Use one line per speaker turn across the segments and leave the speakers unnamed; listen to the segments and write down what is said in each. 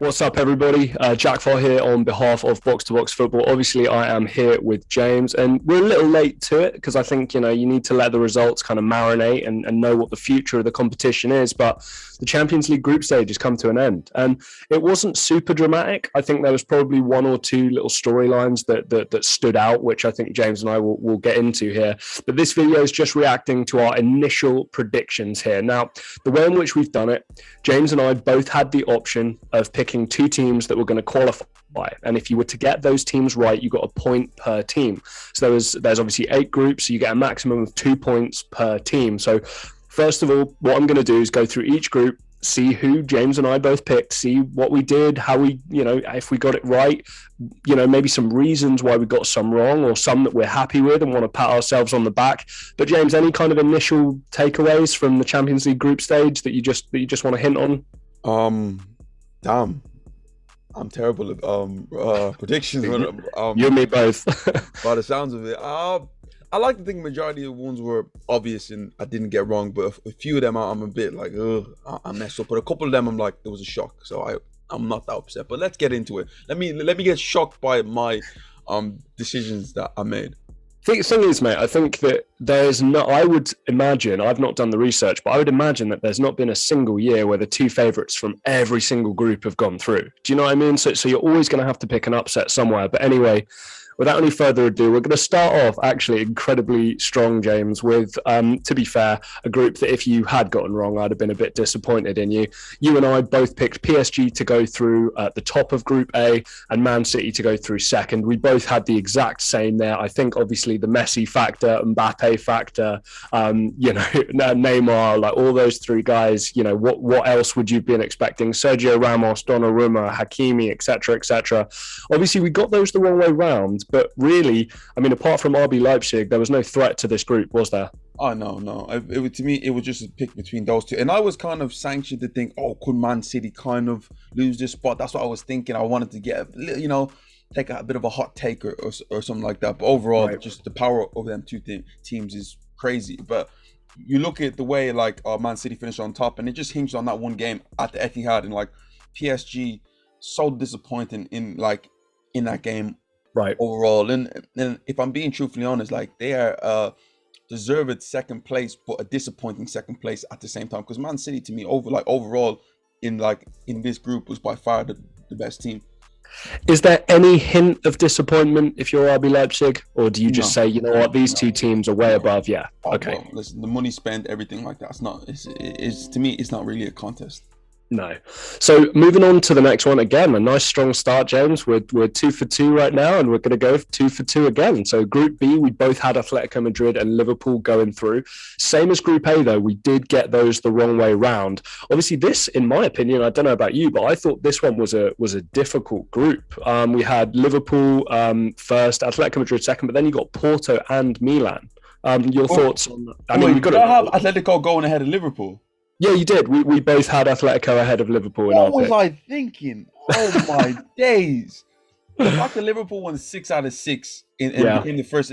What's up, everybody? Jack Farr here on behalf of Box to Box Football. Obviously, I am here with James, and we're a little late to it because I think, you need to let the results kind of marinate and know what the future of the competition is. But the Champions League group stage has come to an end, and it wasn't super dramatic. I think there was probably one or two little storylines that stood out, which I think James and I will get into here. But this video is just reacting to our initial predictions here. Now, the way in which we've done it, James and I both had the option of picking two teams that were going to qualify, and if you were to get those teams right, you got a point per team. So there's obviously 8 groups, so you get a maximum of 2 points per team. So first of all, what I'm going to do is go through each group, see who James and I both picked, see what we did, how we, if we got it right, maybe some reasons why we got some wrong or some that we're happy with and want to pat ourselves on the back. But James, any kind of initial takeaways from the Champions League group stage that you just want to hint on?
Damn, I'm terrible at predictions.
You and me both.
By the sounds of it, I like to think majority of the ones were obvious and I didn't get wrong, but a few of them I'm a bit like, I messed up. But a couple of them I'm like, it was a shock. So I'm not that upset. But let's get into it. Let me get shocked by my decisions that I made.
The thing is, mate, I think that I would imagine, I've not done the research, but I would imagine that there's not been a single year where the two favourites from every single group have gone through. Do you know what I mean? So you're always going to have to pick an upset somewhere. But anyway, without any further ado, we're going to start off actually incredibly strong, James, with, to be fair, a group that if you had gotten wrong, I'd have been a bit disappointed in you. You and I both picked PSG to go through at the top of Group A and Man City to go through second. We both had the exact same there. I think obviously the Messi factor, Mbappe factor, Neymar, like all those three guys, what else would you have been expecting? Sergio Ramos, Donnarumma, Hakimi, etc., etc. Obviously, we got those the wrong way round. But really, I mean, apart from RB Leipzig, there was no threat to this group, was there?
Oh, no. To me, it was just a pick between those two. And I was kind of sanctioned to think, could Man City kind of lose this spot? That's what I was thinking. I wanted to get, take a bit of a hot take or something like that. But overall, right, just the power of them two teams is crazy. But you look at the way, Man City finished on top, and it just hinged on that one game at the Etihad. And, PSG, so disappointing in that game.
Right.
Overall, and if I'm being truthfully honest, they are deserved second place, but a disappointing second place at the same time. Because Man City, to me, overall in this group was by far the best team.
Is there any hint of disappointment if you're RB Leipzig, or do you just say, these two teams are way above? Yeah. Okay.
Well, listen, the money spent, everything like that. It's to me, it's not really a contest.
No. So moving on to the next one, again, a nice strong start, James. We're 2 for 2 right now, and we're going to go 2 for 2 again. So Group B, we both had Atletico Madrid and Liverpool going through. Same as Group A, though, we did get those the wrong way round. Obviously, this, in my opinion, I don't know about you, but I thought this one was a difficult group. We had Liverpool first, Atletico Madrid second, but then you got Porto and Milan. Your thoughts on that?
I mean, we got to have Atletico going ahead of Liverpool.
Yeah, you did. We both had Atletico ahead of Liverpool.
What was I thinking? Oh my days! The fact that Liverpool won 6 out of 6 in the first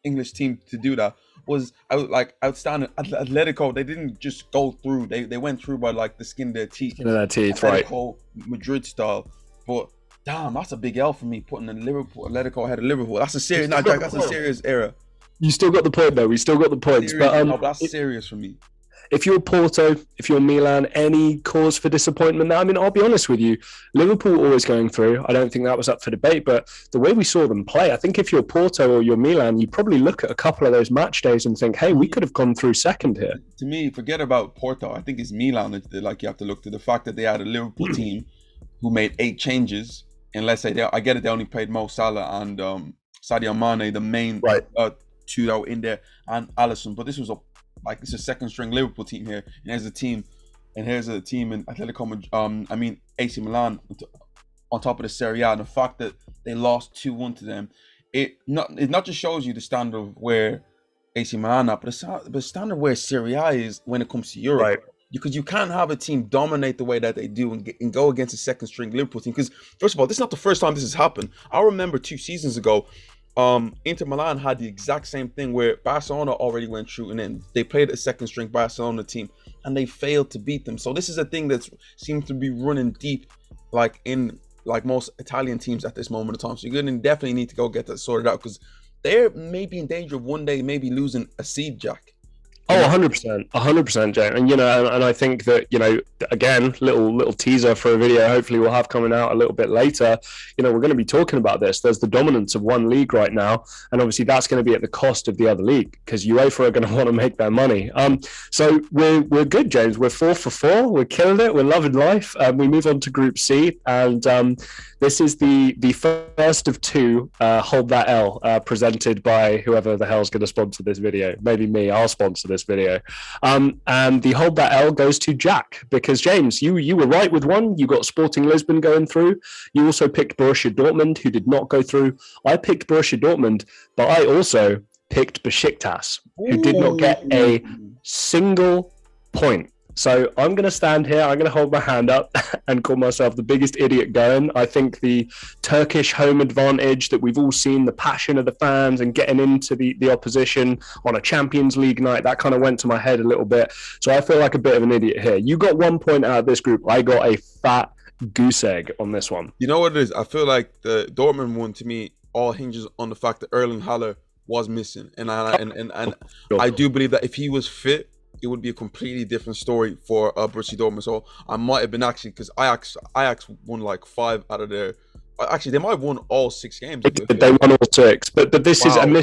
English team to do that was outstanding. Atletico, they didn't just go through; they went through by the skin of their teeth.
Skin of their teeth,
Atletico, right? Madrid style, but damn, that's a big L for me putting Atletico ahead of Liverpool. That's a serious. That's a serious error.
You still got the point, though. We still got the points,
but that's serious for me.
If you're Porto, if you're Milan, any cause for disappointment there? I mean, I'll be honest with you, Liverpool always going through. I don't think that was up for debate, but the way we saw them play, I think if you're Porto or you're Milan, you probably look at a couple of those match days and think, hey, we could have gone through second here.
To me, forget about Porto. I think it's Milan that you have to look to. The fact that they had a Liverpool team who made 8 changes, and let's say, I get it, they only played Mo Salah and Sadio Mane, the main two that were in there, and Alisson, but this was it's a second string Liverpool team here, and here's a team in Atletico, AC Milan on top of the Serie A, and the fact that they lost 2-1 to them, it not just shows you the standard of where AC Milan are, but the standard where Serie A is when it comes to Europe.
Right.
Because you can't have a team dominate the way that they do and go against a second string Liverpool team. Because first of all, this is not the first time this has happened. I remember 2 seasons ago, Inter Milan had the exact same thing where Barcelona already went through, and then they played a second string Barcelona team and they failed to beat them. So this is a thing that seems to be running deep like in like most Italian teams at this moment of time. So you're gonna definitely need to go get that sorted out because they're maybe in danger of one day maybe losing a seed, Jack. You
Oh,
know,
100%, 100%, Jane. And and I think that, again, little teaser for a video. Hopefully, we'll have coming out a little bit later. We're going to be talking about this. There's the dominance of one league right now, and obviously that's going to be at the cost of the other league because UEFA are going to want to make their money. So we're good, James. We're 4 for 4. We're killing it. We're loving life. We move on to Group C, and this is the first of two Hold That L presented by whoever the hell's going to sponsor this video. Maybe me. I'll sponsor this video. And the Hold That L goes to Jack because, James, you were right with one. You got Sporting Lisbon going through. You also picked Borussia Dortmund, who did not go through. I picked Borussia Dortmund, but I also picked Besiktas, who did not get a single point. So I'm going to stand here, I'm going to hold my hand up and call myself the biggest idiot going. I think the Turkish home advantage that we've all seen, the passion of the fans and getting into the opposition on a Champions League night, that kind of went to my head a little bit. So I feel like a bit of an idiot here. You got 1 point out of this group. I got a fat goose egg on this one.
You know what it is? I feel like the Dortmund one to me all hinges on the fact that Erling Haaland was missing. And I do believe that if he was fit, it would be a completely different story for Borussia Dortmund. So I might have been actually, because Ajax won like 5 out of their. Actually, they might have won all 6 games.
They won all 6, but this
wow.
is and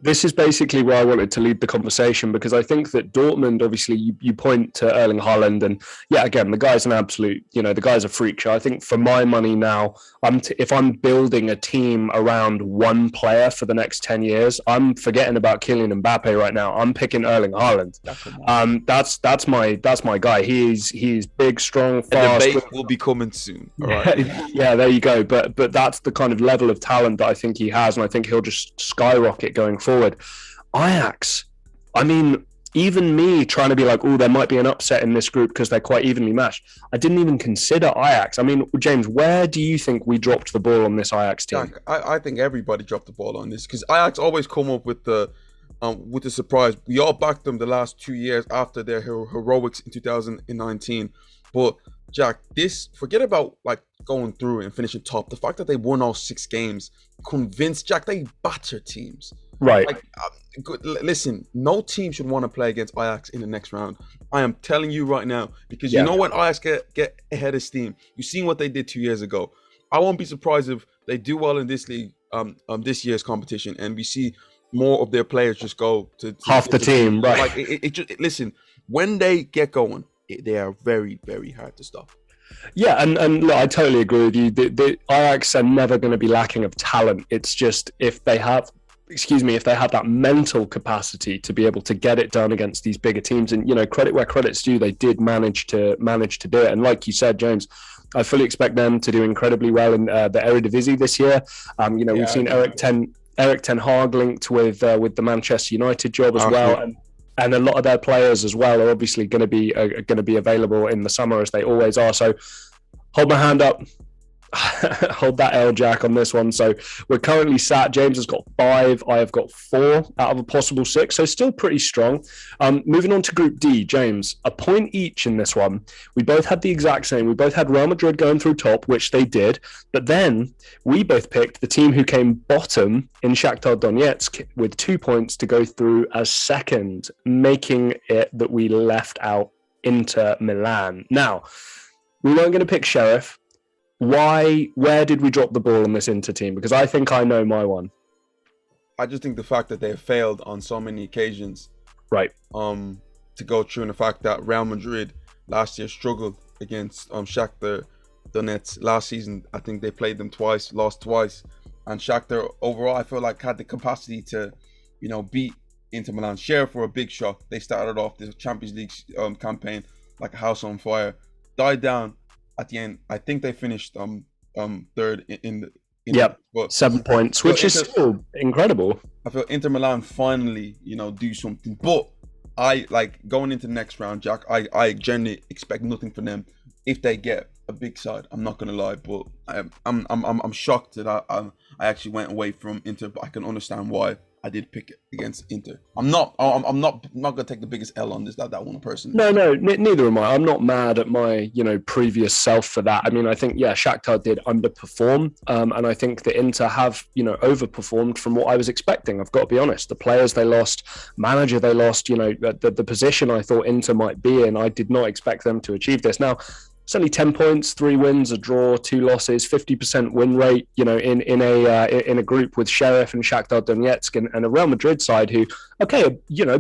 this is basically where I wanted to lead the conversation because I think that Dortmund, obviously, you point to Erling Haaland, and yeah, again, the guy's an absolute, the guy's a freak show. I think for my money now, if I'm building a team around one player for the next 10 years, I'm forgetting about Kylian Mbappe right now. I'm picking Erling Haaland. That's my guy. He's big, strong, fast.
The debate will be coming soon. All right.
Yeah, there you go. But that's the kind of level of talent that I think he has, and I think he'll just skyrocket going forward. Ajax, I mean, even me trying to be like, oh, there might be an upset in this group because they're quite evenly matched. I didn't even consider Ajax. I mean, James, where do you think we dropped the ball on this Ajax team?
Jack, I think everybody dropped the ball on this because Ajax always come up with the surprise. We all backed them the last 2 years after their heroics in 2019. But Jack, forget about like going through and finishing top. The fact that they won all 6 games convinced Jack they batter teams.
Right.
Like, listen, no team should want to play against Ajax in the next round. I am telling you right now, because you know when Ajax get ahead of steam, you've seen what they did 2 years ago. I won't be surprised if they do well in this league, this year's competition, and we see more of their players just go to
half the team. Right.
Like listen, when they get going, they are very, very hard to stop.
Yeah, and look, I totally agree with you. The Ajax are never going to be lacking of talent. It's just if they have that mental capacity to be able to get it done against these bigger teams, and credit where credit's due, they did manage to do it. And like you said, James, I fully expect them to do incredibly well in the Eredivisie this year. We've seen Erik ten Hag linked with the Manchester United job as well, and a lot of their players as well are obviously going to be available in the summer as they always are. So hold my hand up. Hold that L, Jack, on this one. So we're currently sat. James has got 5. I have got 4 out of a possible 6. So still pretty strong. Moving on to Group D, James, a point each in this one. We both had the exact same. We both had Real Madrid going through top, which they did. But then we both picked the team who came bottom in Shakhtar Donetsk with 2 points to go through as second, making it that we left out Inter Milan. Now, we weren't going to pick Sheriff. Where did we drop the ball on this Inter team? Because I think I know my one.
I just think the fact that they have failed on so many occasions,
right,
to go through, and the fact that Real Madrid last year struggled against Shakhtar Donetsk last season. I think they played them twice, lost twice, and Shakhtar overall I feel like had the capacity to, beat Inter Milan. Sheriff were a big shock. They started off the Champions League campaign like a house on fire, died down at the end. I think they finished third in
yep, 7 points, which is still incredible.
I feel Inter Milan finally, do something. But I like going into the next round, Jack. I generally expect nothing from them if they get a big side. I'm not gonna lie, but I'm shocked that I actually went away from Inter, but I can understand why. I did pick against Inter. I'm not gonna take the biggest L on that one person.
No, neither am I. I'm not mad at my, previous self for that. I mean, I think, Shakhtar did underperform, and I think the Inter have, overperformed from what I was expecting. I've got to be honest. The players they lost, manager they lost, the position I thought Inter might be in, I did not expect them to achieve this. Now, it's only 10 points, 3 wins, a draw, 2 losses, 50% win rate, in a group with Sheriff and Shakhtar Donetsk and a Real Madrid side who,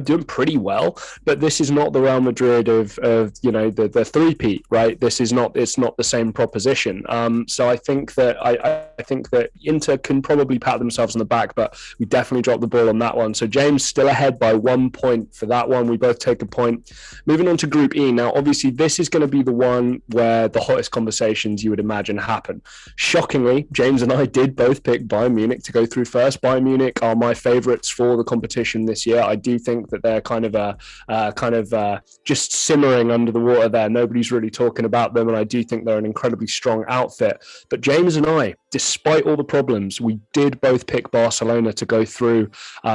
doing pretty well, but this is not the Real Madrid of the three-peat, right? It's not the same proposition. So I think that Inter can probably pat themselves on the back, but we definitely dropped the ball on that one. So James still ahead by 1 point for that one. We both take a point. Moving on to Group E. Now, obviously, this is going to be the one where the hottest conversations you would imagine happen. Shockingly, James and I did both pick Bayern Munich to go through first. Bayern Munich are my favourites for the competition this year. I do think that they're kind of just simmering under the water there. Nobody's really talking about them, and I do think they're an incredibly strong outfit. But James and I, despite all the problems, we did both pick Barcelona to go through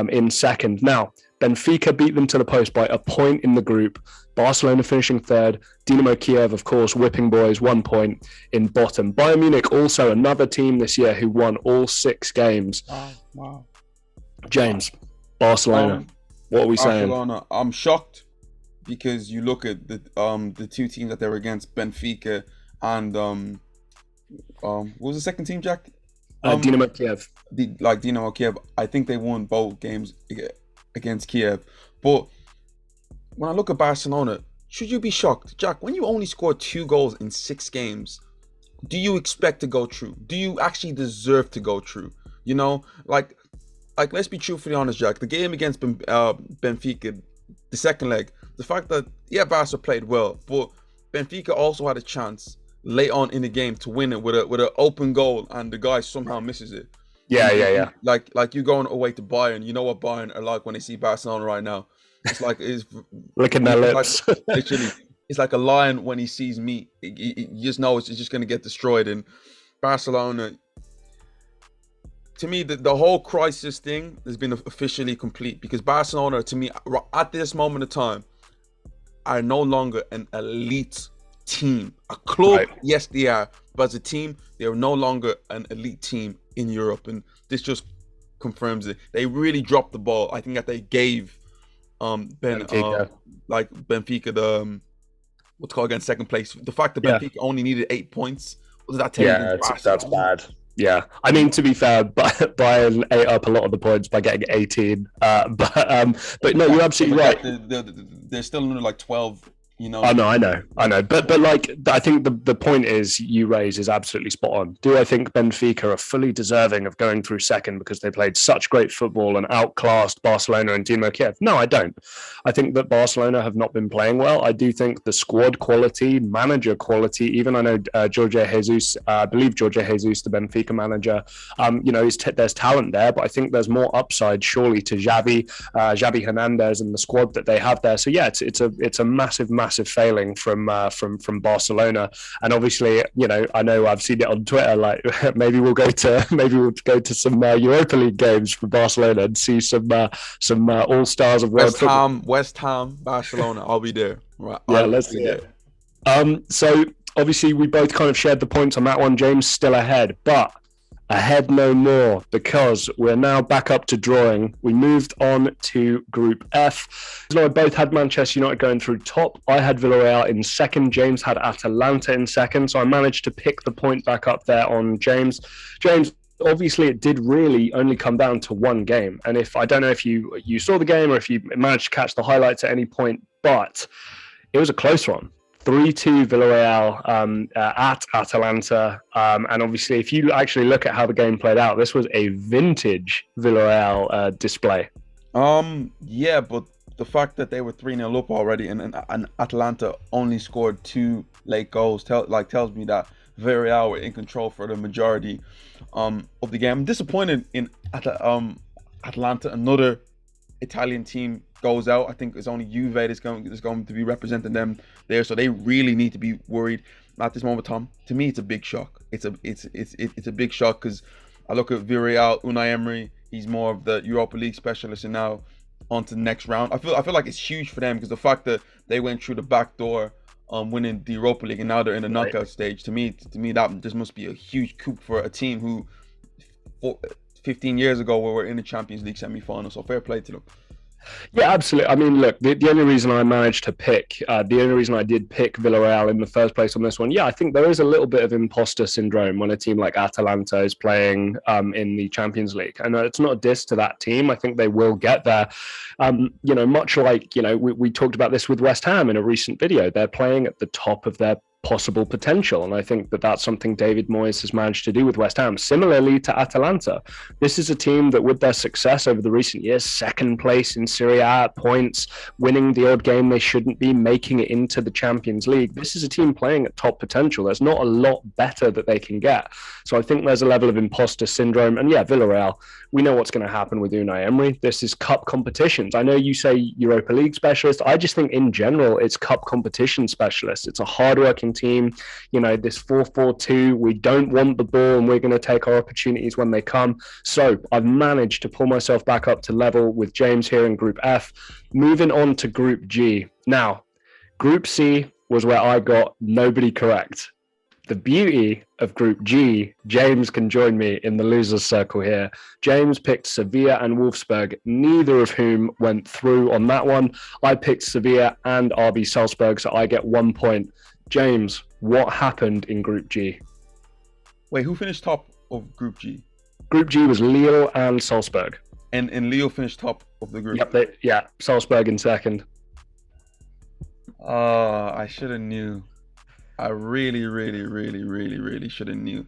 in second. Now, Benfica beat them to the post by a point in the group. Barcelona finishing third. Dynamo Kiev, of course, whipping boys, 1 point in bottom. Bayern Munich, also another team this year who won all 6 games.
Wow.
James, Barcelona, what are we saying?
Barcelona, I'm shocked because you look at the 2 teams that they were against, Benfica and what was the second team, Jack?
Dynamo Kiev.
Dynamo Kiev. I think they won both games against Kiev. But when I look at Barcelona, should you be shocked? Jack, when you only scored 2 goals in 6 games, do you expect to go through? Do you actually deserve to go through? Like let's be truthfully honest, Jack. The game against Benfica, the second leg, the fact that, Barca played well, but Benfica also had a chance late on in the game to win it with an open goal, and the guy somehow misses it.
Yeah.
Like you going away to Bayern, you know what Bayern are like when they see Barcelona right now. It's
licking their lips.
Literally, it's like a lion when he sees meat. You just know it's just going to get destroyed. And Barcelona, to me, the whole crisis thing has been officially complete, because Barcelona, to me, at this moment of time, are no longer an elite team. A club, right. Yes, they are, but as a team, they are no longer an elite team in Europe, and this just confirms it. They really dropped the ball. I think that they gave Benfica the what's called against second place. The fact that Benfica only needed 8 points, what does that tell you?
That's bad. Yeah, I mean, to be fair, Bayern ate up a lot of the points by getting 18. But no, you're absolutely right.
They're still under like 12.
I know. But like, I think the point you raise is absolutely spot on. Do I think Benfica are fully deserving of going through second because they played such great football and outclassed Barcelona and Dynamo Kiev? No, I don't. I think that Barcelona have not been playing well. I do think the squad quality, manager quality, even I know Jorge Jesus, I believe Jorge Jesus, the Benfica manager, there's talent there, but I think there's more upside surely to Xavi Hernandez and the squad that they have there. So yeah, it's a massive failing from Barcelona, and obviously, I know I've seen it on Twitter. Like maybe we'll go to some Europa League games for Barcelona and see some all stars of
West Ham, Barcelona. I'll be there. Right?
Yeah, let's see it. So obviously, we both kind of shared the points on that one. James still ahead, but ahead no more, because we're now back up to drawing. We moved on to Group F. So I both had Manchester United going through top. I had Villarreal in second. James had Atalanta in second. So I managed to pick the point back up there on James. James, obviously it did really only come down to one game. And I don't know if you saw the game or if you managed to catch the highlights at any point, but it was a close one. 3-2 Villarreal at Atalanta. And obviously, if you actually look at how the game played out, this was a vintage Villarreal display.
Yeah, but the fact that they were 3-0 up already and Atalanta only scored 2 late goals tells me that Villarreal were in control for the majority of the game. I'm disappointed in Atalanta. Another Italian team goes out. I think it's only Juve that's going to be representing them there, so they really need to be worried at this moment, Tom. To me, it's a big shock. It's a big shock because I look at Villarreal, Unai Emery. He's more of the Europa League specialist, and now on to the next round. I feel like it's huge for them because the fact that they went through the back door, winning the Europa League, and now they're in the knockout stage. To me, that this must be a huge coup for a team who, 15 years ago, we were in the Champions League semi-final. So fair play to them.
Yeah, absolutely. I mean, look, the only reason I managed to pick, the only reason I did pick Villarreal in the first place on this one, yeah, I think there is a little bit of imposter syndrome when a team like Atalanta is playing in the Champions League. And it's not a diss to that team. I think they will get there. Much like, we talked about this with West Ham in a recent video. They're playing at the top of their possible potential. And I think that that's something David Moyes has managed to do with West Ham. Similarly to Atalanta, this is a team that with their success over the recent years, second place in Serie A at points, winning the odd game they shouldn't be, making it into the Champions League. This is a team playing at top potential. There's not a lot better that they can get. So I think there's a level of imposter syndrome. And yeah, Villarreal, we know what's going to happen with Unai Emery. This is cup competitions. I know you say Europa League specialist. I just think in general, it's cup competition specialist. It's a hardworking team. This 4-4-2, we don't want the ball and we're going to take our opportunities when they come. So I've managed to pull myself back up to level with James here in Group F. Moving on to Group G. Now, Group C was where I got nobody correct. The beauty of Group G, James can join me in the losers circle here. James picked Sevilla and Wolfsburg, neither of whom went through on that one. I picked Sevilla and RB Salzburg, so I get 1 point. James, what happened in Group G?
Wait, who finished top of Group G?
Group G was Lille and Salzburg.
And Lille finished top of the group?
Yep, Salzburg in second.
I should have knew. I really, really, really, really, really should have knew.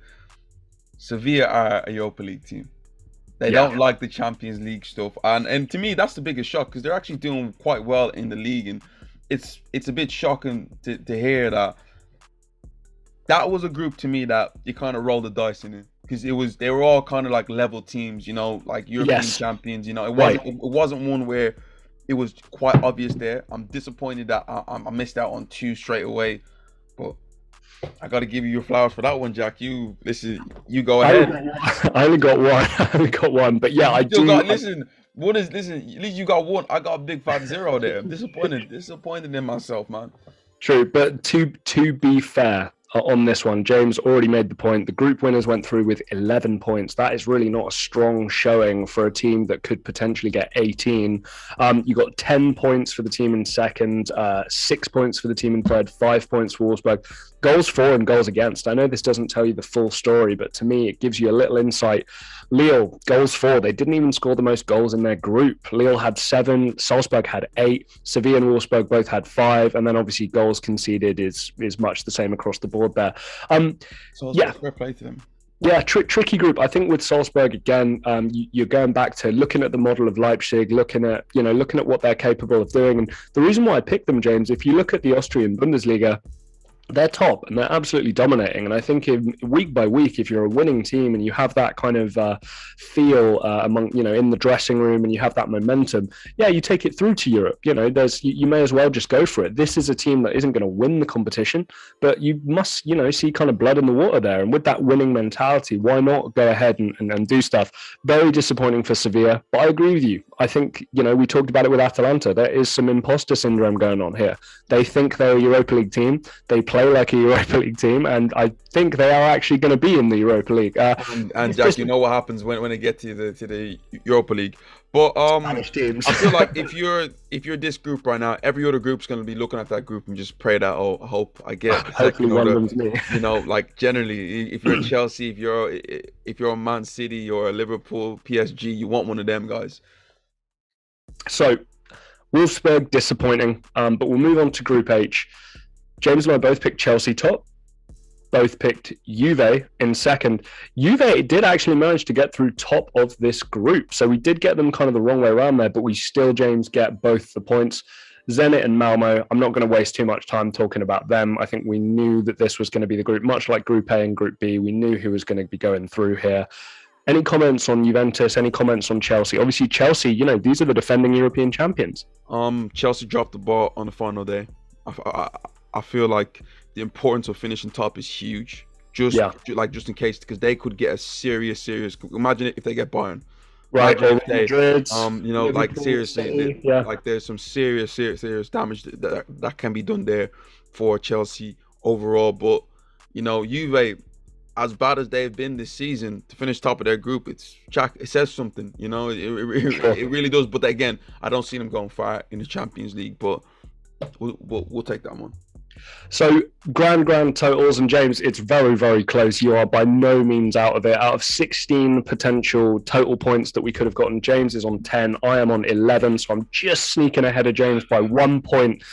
Sevilla are a Europa League team. They don't like the Champions League stuff. And to me, that's the biggest shock because they're actually doing quite well in the league. And it's a bit shocking to hear that. That was a group to me that you kind of rolled the dice in it. Because they were all kind of like level teams, like European champions. It wasn't one where it was quite obvious there. I'm disappointed that I missed out on two straight away, but I got to give you your flowers for that one, Jack. You go ahead.
I only got one. But yeah,
listen. At least you got one. I got a big fat zero there. I'm disappointed in myself, man.
True, but to be fair, on this one, James already made the point. The group winners went through with 11 points. That is really not a strong showing for a team that could potentially get 18. You got 10 points for the team in second, 6 points for the team in third, 5 points for Wolfsburg. Goals for and goals against. I know this doesn't tell you the full story, but to me, it gives you a little insight. Lille, goals for. They didn't even score the most goals in their group. Lille had 7, Salzburg had 8, Sevilla and Wolfsburg both had 5, and then obviously goals conceded is much the same across the board there.
Fair play to them.
Yeah, tricky group. I think with Salzburg again, you're going back to looking at the model of Leipzig, looking at what they're capable of doing. And the reason why I picked them, James, if you look at the Austrian Bundesliga, they're top and they're absolutely dominating. And I think week by week, if you're a winning team and you have that kind of feel among, in the dressing room and you have that momentum, you take it through to Europe. You may as well just go for it. This is a team that isn't going to win the competition, but you must, see kind of blood in the water there. And with that winning mentality, why not go ahead and do stuff? Very disappointing for Sevilla, but I agree with you. I think, we talked about it with Atalanta. There is some imposter syndrome going on here. They think they're a Europa League team. They play like a Europa League team, and I think they are actually going to be in the Europa League.
And Jack, you know what happens when they get to the Europa League. But
Spanish teams.
I feel like if you're this group right now, every other group's going to be looking at that group and just pray that I hope I get.
Hopefully one of them's me.
Like generally, if you're Chelsea, if you're a Man City or a Liverpool, PSG, you want one of them guys.
So, Wolfsburg, disappointing, but we'll move on to Group H. James and I both picked Chelsea top, both picked Juve in second. Juve did actually manage to get through top of this group, so we did get them kind of the wrong way around there, but we still, James, get both the points. Zenit and Malmo, I'm not going to waste too much time talking about them. I think we knew that this was going to be the group, much like Group A and Group B. We knew who was going to be going through here. Any comments on Juventus? Any comments on Chelsea? Obviously, Chelsea, these are the defending European champions.
Chelsea dropped the ball on the final day. I feel like the importance of finishing top is huge. Just in case, because they could get a serious. Imagine if they get Bayern.
Right, or
Day.
Madrid,
Like
Liverpool,
seriously,
City, yeah.
like there's some serious damage that can be done there for Chelsea overall. But Juve, as bad as they've been this season, to finish top of their group, it says something.
Sure.
It really does. But again, I don't see them going far in the Champions League. But we'll take that one.
So grand totals, and James, it's very, very close. You are by no means out of it. Out of 16 potential total points that we could have gotten, James is on 10. I am on 11, so I'm just sneaking ahead of James by 1 point.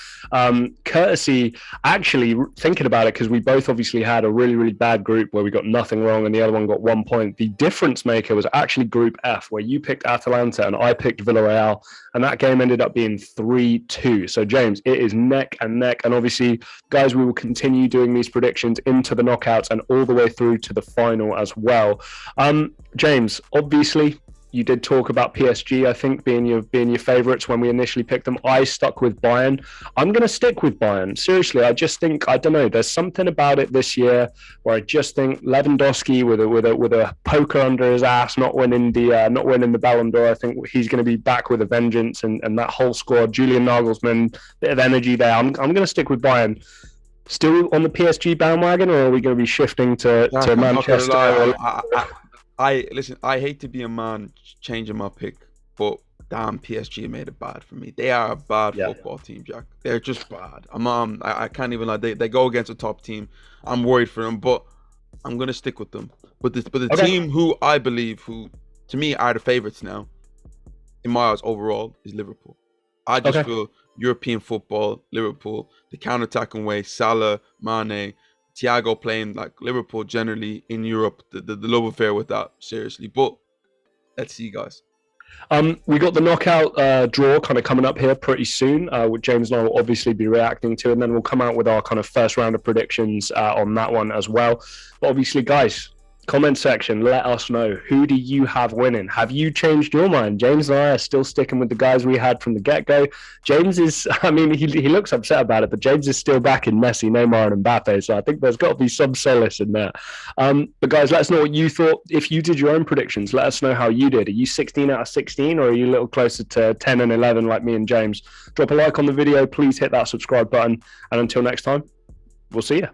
Courtesy, actually thinking about it, because we both obviously had a really, really bad group where we got nothing wrong and the other one got 1 point. The difference maker was actually Group F, where you picked Atalanta and I picked Villarreal, and that game ended up being 3-2. So James, it is neck and neck, and obviously, guys, we will continue doing these predictions into the knockouts and all the way through to the final as well. James, obviously, you did talk about PSG, I think, being your favourites when we initially picked them. I stuck with Bayern. I'm going to stick with Bayern. Seriously, I just think, I don't know, there's something about it this year where I just think Lewandowski with a poker under his ass, not winning the Ballon d'Or. I think he's going to be back with a vengeance, and that whole squad, Julian Nagelsmann, bit of energy there. I'm going to stick with Bayern. Still on the PSG bandwagon, or are we going to be shifting to Manchester?
Listen, I hate to be a man changing my pick, but damn, PSG made it bad for me. They are a bad football team, Jack. They're just bad. I can't even lie. They go against a top team. I'm worried for them, but I'm gonna stick with them. But the team who I believe, who to me are the favourites now, in my eyes overall, is Liverpool. I just feel European football, Liverpool, the counter-attacking way, Salah, Mane, Thiago playing like Liverpool generally in Europe, the love affair with that, seriously. But let's see, guys.
We got the knockout draw kind of coming up here pretty soon, which James and I will obviously be reacting to, and then we'll come out with our kind of first round of predictions on that one as well. But obviously, guys, comment section, let us know, who do you have winning? Have you changed your mind? James and I are still sticking with the guys we had from the get-go. James is, he looks upset about it, but James is still back in Messi, Neymar and Mbappe, so I think there's got to be some solace in that. But guys, let us know what you thought. If you did your own predictions, let us know how you did. Are you 16 out of 16, or are you a little closer to 10 and 11 like me and James? Drop a like on the video, please hit that subscribe button, and until next time, we'll see you.